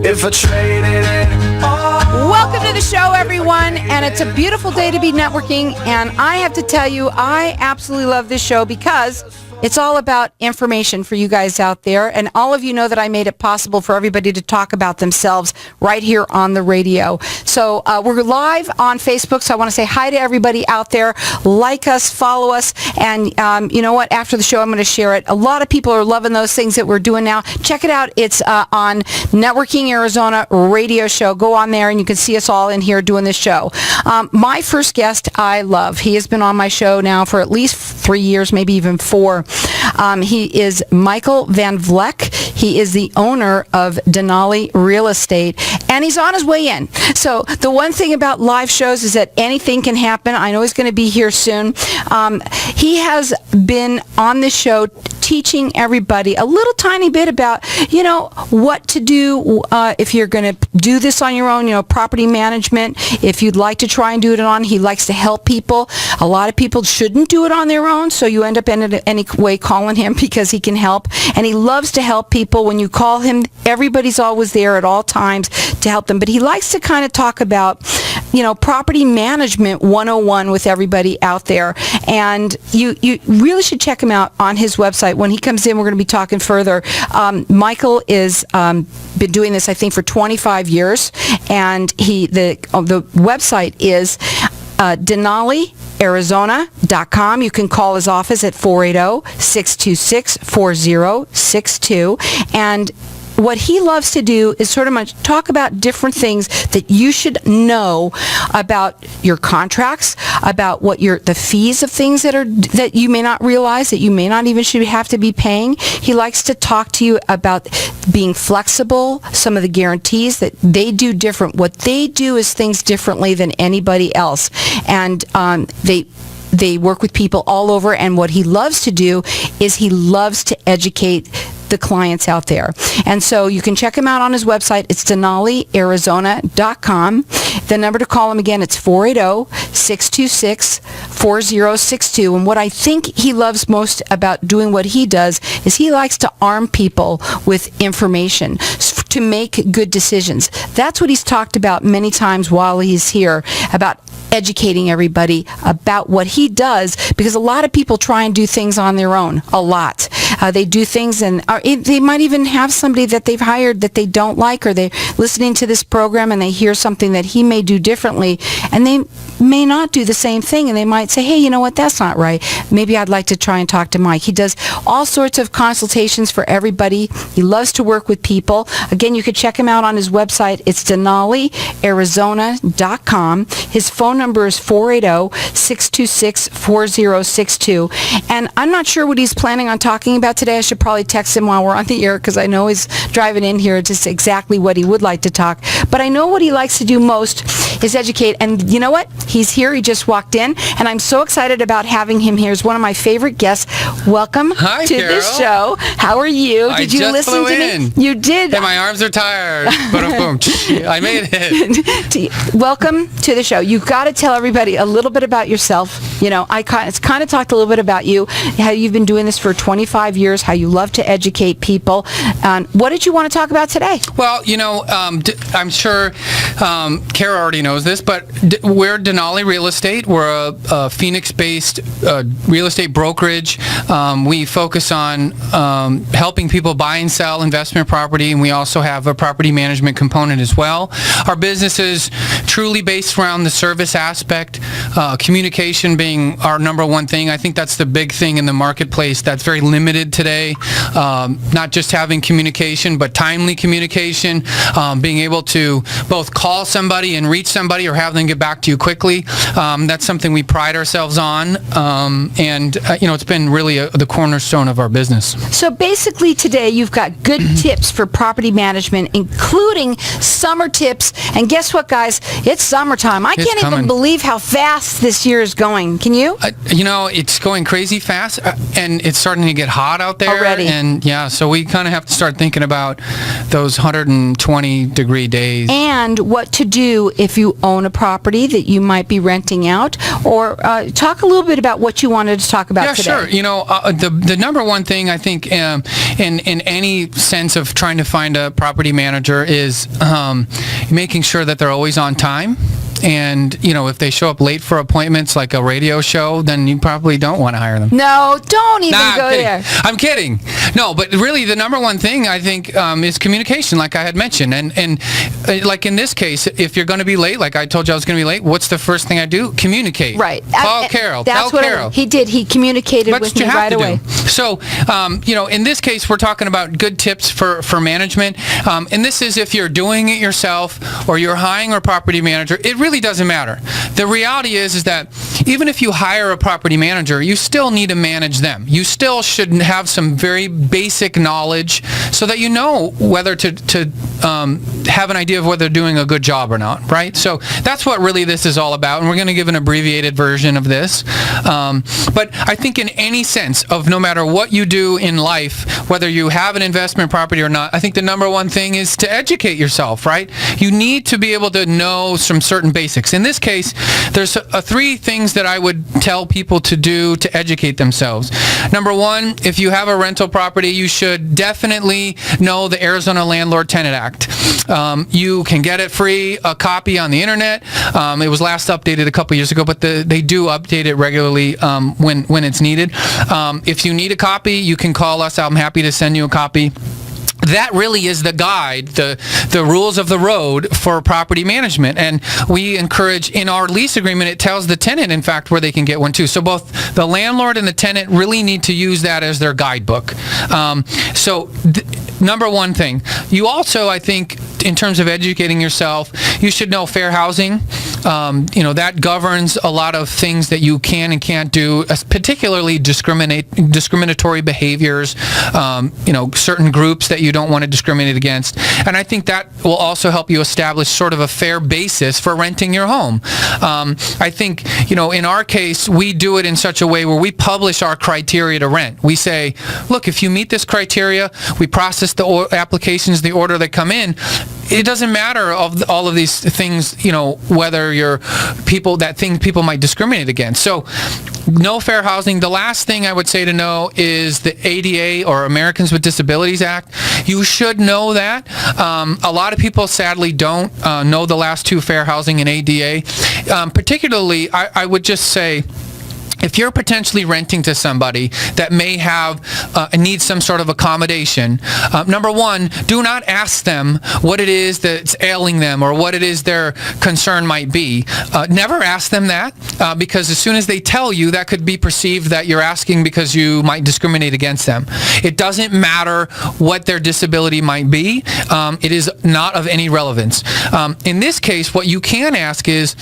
if I traded it all. Welcome to the show, everyone, and it's a beautiful day to be networking, and I have to tell you, I absolutely love this show because it's all about information for you guys out there, and all of you know that I made it possible for everybody to talk about themselves right here on the radio. So we're live on Facebook, so I want to say hi to everybody out there. Like us, follow us, and you know what? After the show, I'm going to share it. A lot of people are loving those things that we're doing now. Check it out. It's on Networking Arizona radio show. Go on there, and you can see us all in here doing this show. My first guest, I love. He has been on my show now for at least 3 years, maybe even 4. He is Michael Van Vleck. He is the owner of Denali Real Estate, and he's on his way in. So the one thing about live shows is that anything can happen. I know he's going to be here soon. He has been on the show teaching everybody a little tiny bit about, you know, what to do if you're going to do this on your own, you know, property management. If you'd like to try and do it on, he likes to help people. A lot of people shouldn't do it on their own, so you end up in any way calling him because he can help, and he loves to help people. When you call him, everybody's always there at all times to help them, but he likes to kind of talk about, you know, property management 101 with everybody out there, and you really should check him out on his website. When he comes in, we're going to be talking further. Michael is been doing this, I think, for 25 years, and the website is DenaliArizona.com. You can call his office at 480-626-4062. And what he loves to do is sort of talk about different things that you should know about your contracts, about what the fees of things that you may not realize, that you may not even should have to be paying. He likes to talk to you about being flexible, some of the guarantees that they do different. What they do is things differently than anybody else, and they work with people all over, and what he loves to do is he loves to educate the clients out there. And so you can check him out on his website. It's DenaliArizona.com. The number to call him again, it's 480-626-4062. And what I think he loves most about doing what he does is he likes to arm people with information to make good decisions. That's what he's talked about many times while he's here, about educating everybody about what he does, because a lot of people try and do things on their own. A lot. They do things, and they might even have somebody that they've hired that they don't like, or they're listening to this program and they hear something that he may do differently, and they may not do the same thing, and they might say, hey, you know what, that's not right. Maybe I'd like to try and talk to Mike. He does all sorts of consultations for everybody. He loves to work with people. Again, you could check him out on his website. It's DenaliArizona.com. His phone number is 480-626-4062. And I'm not sure what he's planning on talking about today. I should probably text him while we're on the air, because I know he's driving in here just exactly what he would like to talk. But I know what he likes to do most is educate. And you know what? He's here. He just walked in, and I'm so excited about having him here. He's one of my favorite guests. Welcome to the show. How are you? Did you listen to me? You did. Hey, my arms are tired. But boom, I made it. Welcome to the show. You've got to tell everybody a little bit about yourself. You know, it's kind of talked a little bit about you, how you've been doing this for 25 years, how you love to educate people. What did you want to talk about today? Well, you know, I'm sure Kara already knows this, but we're Denali Real Estate. We're a Phoenix-based real estate brokerage. We focus on helping people buy and sell investment property, and we also have a property management component as well. Our business is truly based around the service aspect, communication being our number one thing. I think that's the big thing in the marketplace that's very limited today. Not just having communication, but timely communication, being able to both call somebody and reach somebody or have them get back to you quickly. That's something we pride ourselves on, and you know, it's been really the cornerstone of our business. So basically today you've got good tips for property management, including summer tips. And guess what, guys? It's summertime. I can't even believe how fast this year is going. Can you? You know, it's going crazy fast, and it's starting to get hot out there already. And yeah, so we kind of have to start thinking about those 120-degree days. And what to do if you own a property that you might be renting out, or talk a little bit about what you wanted to talk about today. Yeah, sure. You know, the number one thing I think in any sense of trying to find a property manager is making sure that they're always on time. And, you know, if they show up late for appointments like a radio show, then you probably don't want to hire them. No, don't even go there. I'm kidding. No, but really the number one thing I think is communication, like I had mentioned. And like in this case, if you're going to be late, like I told you I was going to be late, what's the first thing I do? Communicate. Right. Call Carol. That's Tell what Carol. he did. He communicated with me right away. So, you know, in this case, we're talking about good tips for management. And this is if you're doing it yourself or you're hiring a property manager, it really doesn't matter. The reality is that even if you hire a property manager, you still need to manage them. You still should have some very basic knowledge so that you know whether to have an idea of whether they're doing a good job or not, right? So that's what really this is all about, and we're going to give an abbreviated version of this. But I think in any sense of no matter what you do in life, whether you have an investment property or not, I think the number one thing is to educate yourself, right? You need to be able to know some certain basics. In this case, there's three things that I would tell people to do to educate themselves. Number one, if you have a rental property, you should definitely know the Arizona Landlord-Tenant Act. You can get it free, a copy on the internet. It was last updated a couple years ago, but they do update it regularly when it's needed. If you need a copy, you can call us. I'm happy to send you a copy. That really is the guide, the rules of the road for property management. And we encourage, in our lease agreement, it tells the tenant, in fact, where they can get one too. So both the landlord and the tenant really need to use that as their guidebook. Number one thing. You also, I think, in terms of educating yourself, you should know fair housing. You know, that governs a lot of things that you can and can't do, particularly discriminatory behaviors, you know, certain groups that you don't want to discriminate against. And I think that will also help you establish sort of a fair basis for renting your home. I think, you know, in our case, we do it in such a way where we publish our criteria to rent. We say, look, if you meet this criteria, we process the applications, the order that come in. It doesn't matter of all of these things, you know, whether you're people might discriminate against. So, no fair housing. The last thing I would say to know is the ADA, or Americans with Disabilities Act. You should know that. A lot of people sadly don't know the last two, fair housing and ADA. Particularly, I would just say, if you're potentially renting to somebody that may have needs some sort of accommodation, number one, do not ask them what it is that's ailing them or what it is their concern might be. Never ask them that, because as soon as they tell you, that could be perceived that you're asking because you might discriminate against them. It doesn't matter what their disability might be. It is not of any relevance. In this case, what you can ask is,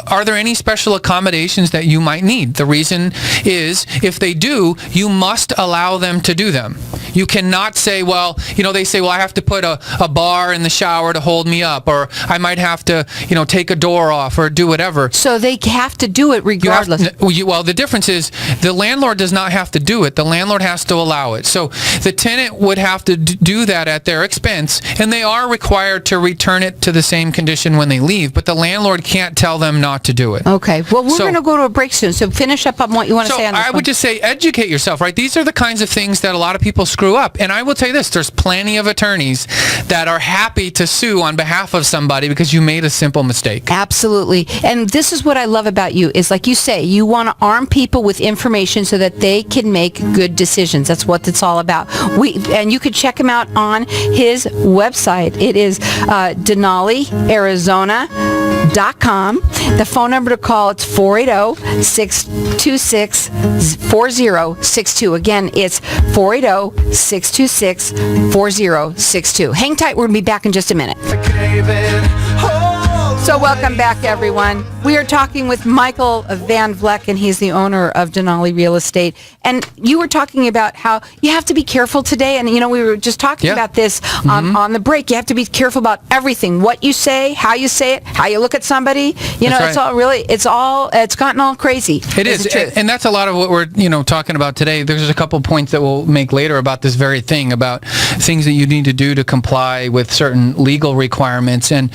are there any special accommodations that you might need? The reason is, if they do, you must allow them to do them. You cannot say, well, you know, they say, well, I have to put a bar in the shower to hold me up, or I might have to, you know, take a door off or do whatever. So they have to do it regardless. Well, the difference is the landlord does not have to do it. The landlord has to allow it. So the tenant would have to do that at their expense, and they are required to return it to the same condition when they leave, but the landlord can't tell them not to do it. Okay. Well, we're going to go to a break soon, so finish up on what you want to say on this I would just say educate yourself, right? These are the kinds of things that a lot of people screw up. And I will tell you this, there's plenty of attorneys that are happy to sue on behalf of somebody because you made a simple mistake. Absolutely. And this is what I love about you, is like you say, you want to arm people with information so that they can make good decisions. That's what it's all about. And you could check him out on his website. It is Denali, Arizona.com. The phone number to call, it's 480-626-4062. Again, it's 480-626-4062. Hang tight. We're going to be back in just a minute. So welcome back, everyone. We are talking with Michael Van Vleck, and he's the owner of Denali Real Estate. And you were talking about how you have to be careful today. And, you know, we were just talking about this on the break. You have to be careful about everything. What you say, how you say it, how you look at somebody. You know, it's all really, it's gotten all crazy. It is. And that's a lot of what we're, you know, talking about today. There's a couple points that we'll make later about this very thing, about things that you need to do to comply with certain legal requirements. And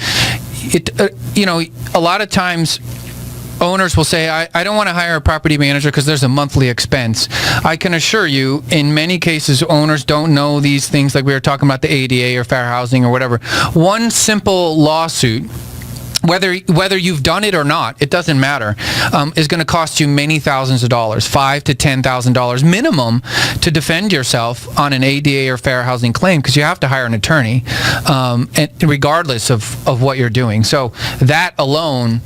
a lot of times owners will say, I don't want to hire a property manager because there's a monthly expense. I can assure you, in many cases, owners don't know these things, like we were talking about the ADA or fair housing or whatever. One simple lawsuit, whether you've done it or not, it doesn't matter, is going to cost you many thousands of dollars, $5,000 to $10,000 minimum, to defend yourself on an ADA or fair housing claim, because you have to hire an attorney, and regardless of what you're doing. So that alone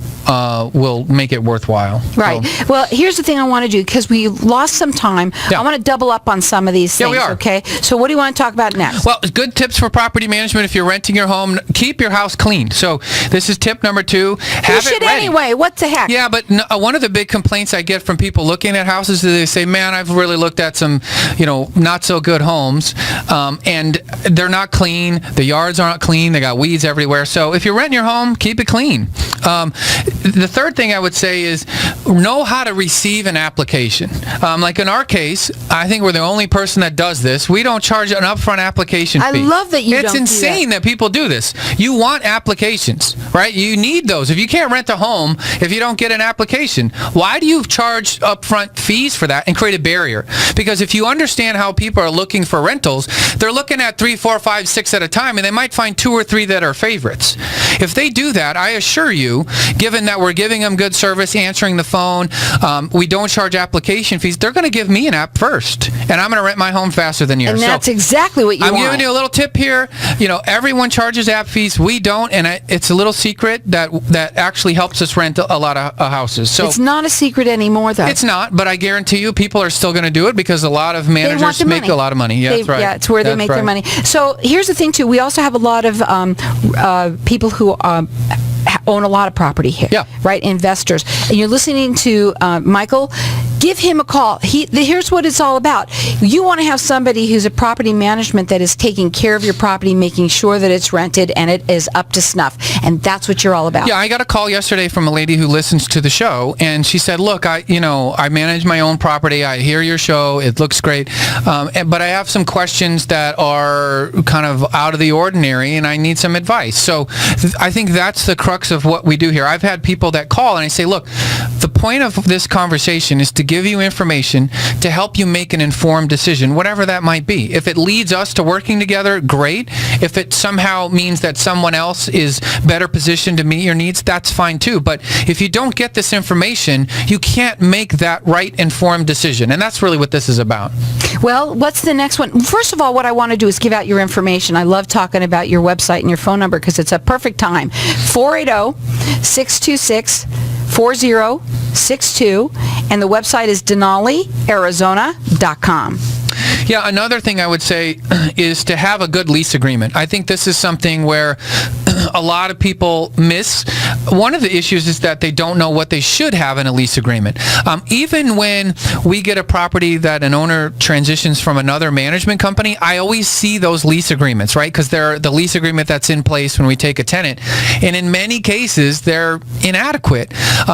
will make it worthwhile. Right. So, well, here's the thing I want to do, because we lost some time. Yeah. I want to double up on some of these things. Yeah, we are. Okay. So what do you want to talk about next? Well, good tips for property management if you're renting your home. Keep your house clean. So this is tip number 2. Have You should it ready. anyway. What the heck? Yeah, but one of the big complaints I get from people looking at houses is they say, man, I've really looked at some, not so good homes, and they're not clean. The yards aren't clean. They got weeds everywhere. So if you're renting your home, keep it clean. The third thing I would say is know how to receive an application. Like in our case, I think we're the only person that does this. We don't charge an upfront application fee. I love that you don't do that. It's insane that people do this. You want applications, right? You need those. If you can't rent a home if you don't get an application, why do you charge upfront fees for that and create a barrier? Because if you understand how people are looking for rentals, they're looking at 3, 4, 5, 6 at a time, and they might find 2 or 3 that are favorites. If they do that, I assure you, given that we're giving them good service, answering the phone, we don't charge application fees, they're going to give me an app first, and I'm going to rent my home faster than yours. And that's exactly what you want. I'm want. giving you a little tip here. Everyone charges app fees. We don't, and it's a little secret that actually helps us rent a lot of houses. So it's not a secret anymore, though. It's not, but I guarantee you people are still going to do it because a lot of managers make a lot of money. Yeah, that's right. Yeah, it's where they make their money. So here's the thing, too. We also have a lot of people who own a lot of property here, Yeah. right? Investors. And you're listening to Michael. Give him a call. Here's what it's all about. You want to have somebody who's a property management that is taking care of your property, making sure that it's rented and it is up to snuff. And that's what you're all about. Yeah, I got a call yesterday from a lady who listens to the show, and she said, look, I manage my own property. I hear your show. It looks great. But I have some questions that are kind of out of the ordinary, and I need some advice. So I think that's the crux of what we do here. I've had people that call, and I say, look, the point of this conversation is to give you information to help you make an informed decision, whatever that might be. If it leads us to working together, great. If it somehow means that someone else is better positioned to meet your needs, that's fine too. But if you don't get this information, you can't make that right informed decision. And that's really what this is about. Well, what's the next one? First of all, what I want to do is give out your information. I love talking about your website and your phone number because it's a perfect time. 480-626-4062, and the website is DenaliArizona.com. Yeah, another thing I would say is to have a good lease agreement. I think this is something where a lot of people miss. One of the issues is that they don't know what they should have in a lease agreement. Even when we get a property that an owner transitions from another management company, I always see those lease agreements, right? Because they're the lease agreement that's in place when we take a tenant. And in many cases, they're inadequate.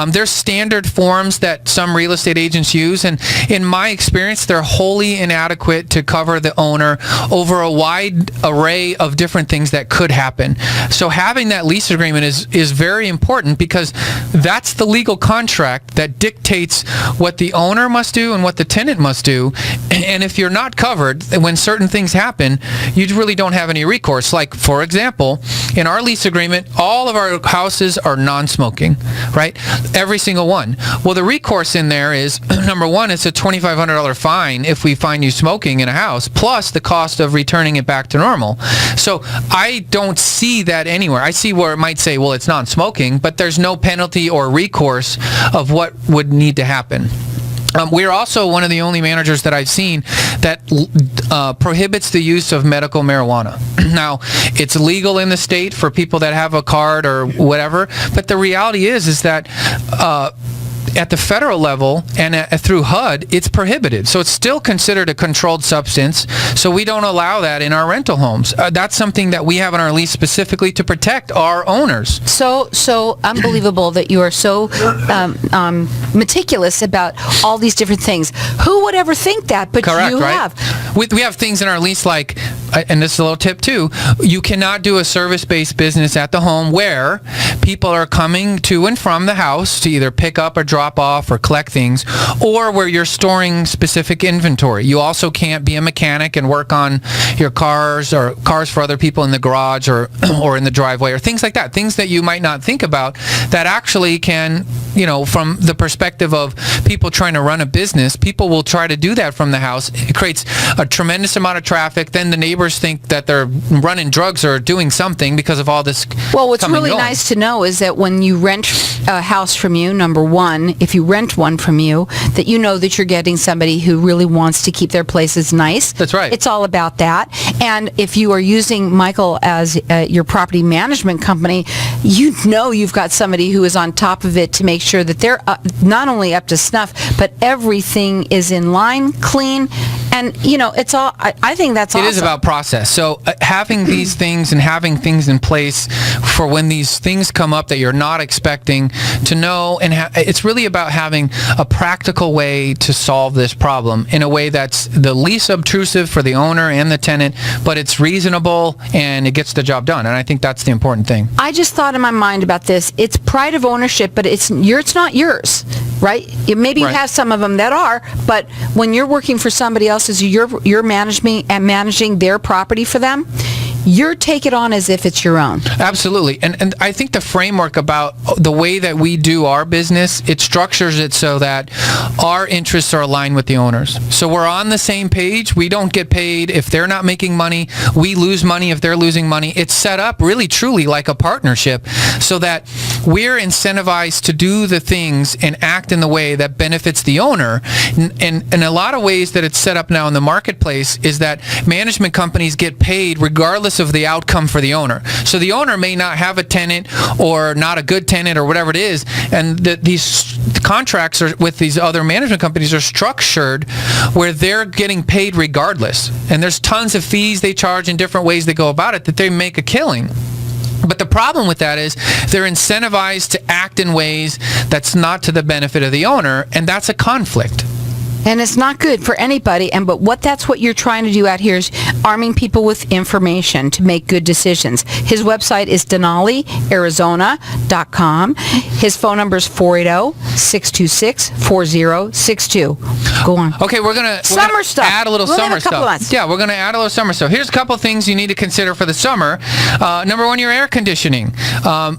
There's standard forms that some real estate agents use, and in my experience, they're wholly inadequate to cover the owner over a wide array of different things that could happen. So having that lease agreement is very important, because that's the legal contract that dictates what the owner must do and what the tenant must do. And if you're not covered, when certain things happen, you really don't have any recourse. Like, for example, in our lease agreement, all of our houses are non-smoking, right? Every single one. Well, the recourse in there is, number one, it's a $2,500 fine if we find you smoking in a house, plus the cost of returning it back to normal. So I don't see that anywhere. I see where it might say, well, it's non-smoking, but there's no penalty or recourse of what would need to happen. We're also one of the only managers that I've seen that prohibits the use of medical marijuana. Now, it's legal in the state for people that have a card or whatever, but the reality is that at the federal level and through HUD, it's prohibited. So it's still considered a controlled substance. So we don't allow that in our rental homes. That's something that we have in our lease specifically to protect our owners. So unbelievable that you are so meticulous about all these different things. Who would ever think that? But Correct, you right? have. We have things in our lease like and this is a little tip too, you cannot do a service-based business at the home where people are coming to and from the house to either pick up or drop off or collect things, or where you're storing specific inventory. You also can't be a mechanic and work on your cars or cars for other people in the garage or in the driveway or things like that. Things that you might not think about that actually can, from the perspective of people trying to run a business, people will try to do that from the house. It creates a tremendous amount of traffic. Then the neighbors think that they're running drugs or doing something because of all this. Well, what's really nice to know is that when you rent a house from you, number one, if you rent one from you, that you know that you're getting somebody who really wants to keep their places nice. That's right. It's all about that. And if you are using Michael as your property management company, you've got somebody who is on top of it to make sure that they're not only up to snuff, but everything is in line, clean, and it's all. I think that's awesome. It is about process. So having these things and having things in place for when these things come up that you're not expecting to know, and it's really about having a practical way to solve this problem in a way that's the least obtrusive for the owner and the tenant, but it's reasonable and it gets the job done. And I think that's the important thing. I just thought in my mind about this. It's pride of ownership, but it's not yours, right? Maybe you have some of them that are, but when you're working for somebody else, you're managing their property for them, you take it on as if it's your own. Absolutely. And I think the framework about the way that we do our business, it structures it so that our interests are aligned with the owners. So we're on the same page. We don't get paid if they're not making money. We lose money if they're losing money. It's set up really truly like a partnership so that we're incentivized to do the things and act in the way that benefits the owner. And in a lot of ways that it's set up now in the marketplace is that management companies get paid regardless of the outcome for the owner. So the owner may not have a tenant or not a good tenant or whatever it is, and these contracts with these other management companies are structured where they're getting paid regardless. And there's tons of fees they charge in different ways they go about it that they make a killing. But the problem with that is they're incentivized to act in ways that's not to the benefit of the owner, and that's a conflict. And it's not good for anybody. That's what you're trying to do out here is arming people with information to make good decisions. His website is DenaliArizona.com. His phone number is 480-626-4062. Go on. Okay, we're gonna add a little summer stuff. Yeah, we're gonna add a little summer stuff. Here's a couple things you need to consider for the summer. Number one, your air conditioning.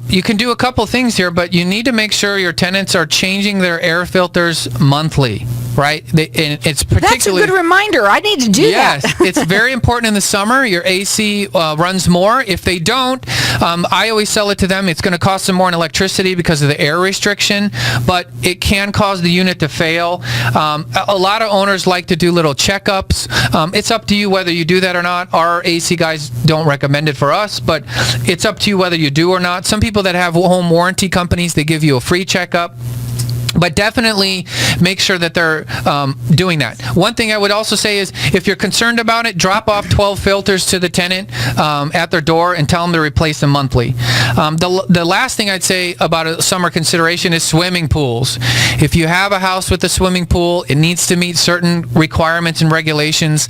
You can do a couple things here, but you need to make sure your tenants are changing their air filters monthly. Right? It's particularly... That's a good reminder. I need to do that. Yes. It's very important in the summer. Your AC runs more. If they don't, I always sell it to them. It's going to cost them more in electricity because of the air restriction, but it can cause the unit to fail. A lot of owners like to do little checkups. It's up to you whether you do that or not. Our AC guys don't recommend it for us, but it's up to you whether you do or not. Some people that have home warranty companies, they give you a free checkup. But definitely make sure that they're doing that. One thing I would also say is if you're concerned about it, drop off 12 filters to the tenant at their door and tell them to replace them monthly. The last thing I'd say about a summer consideration is swimming pools. If you have a house with a swimming pool, it needs to meet certain requirements and regulations.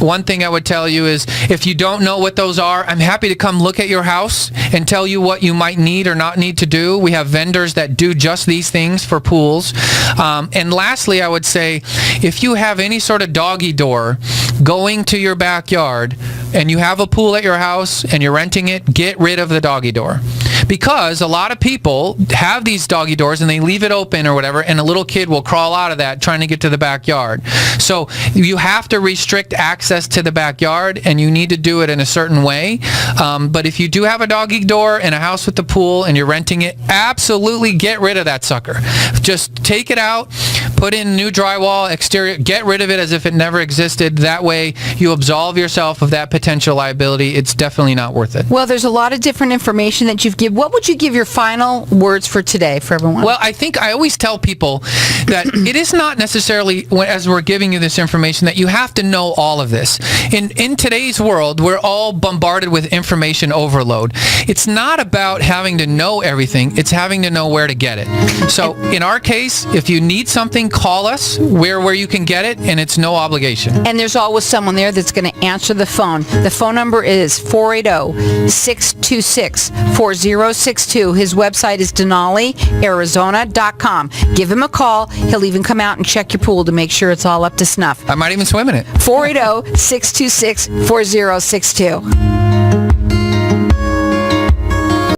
One thing I would tell you is if you don't know what those are, I'm happy to come look at your house and tell you what you might need or not need to do. We have vendors that do just these things for pools. And lastly, I would say if you have any sort of doggy door going to your backyard and you have a pool at your house and you're renting it, get rid of the doggy door. Because a lot of people have these doggy doors and they leave it open or whatever, and a little kid will crawl out of that trying to get to the backyard. So you have to restrict access to the backyard, and you need to do it in a certain way. But if you do have a doggy door in a house with a pool and you're renting it, absolutely get rid of that sucker. Just take it out, put in new drywall, exterior, get rid of it as if it never existed. That way you absolve yourself of that potential liability. It's definitely not worth it. Well, there's a lot of different information that you've given. What would you give your final words for today for everyone? Well, I think I always tell people that it is not necessarily, as we're giving you this information, that you have to know all of this. In today's world, we're all bombarded with information overload. It's not about having to know everything. It's having to know where to get it. So in our case, if you need something, call us where you can get it, and it's no obligation. And there's always someone there that's going to answer the phone. The phone number is 480-626-4062. His website is DenaliArizona.com. Give him a call. He'll even come out and check your pool to make sure it's all up to snuff. I might even swim in it. 480-626-4062.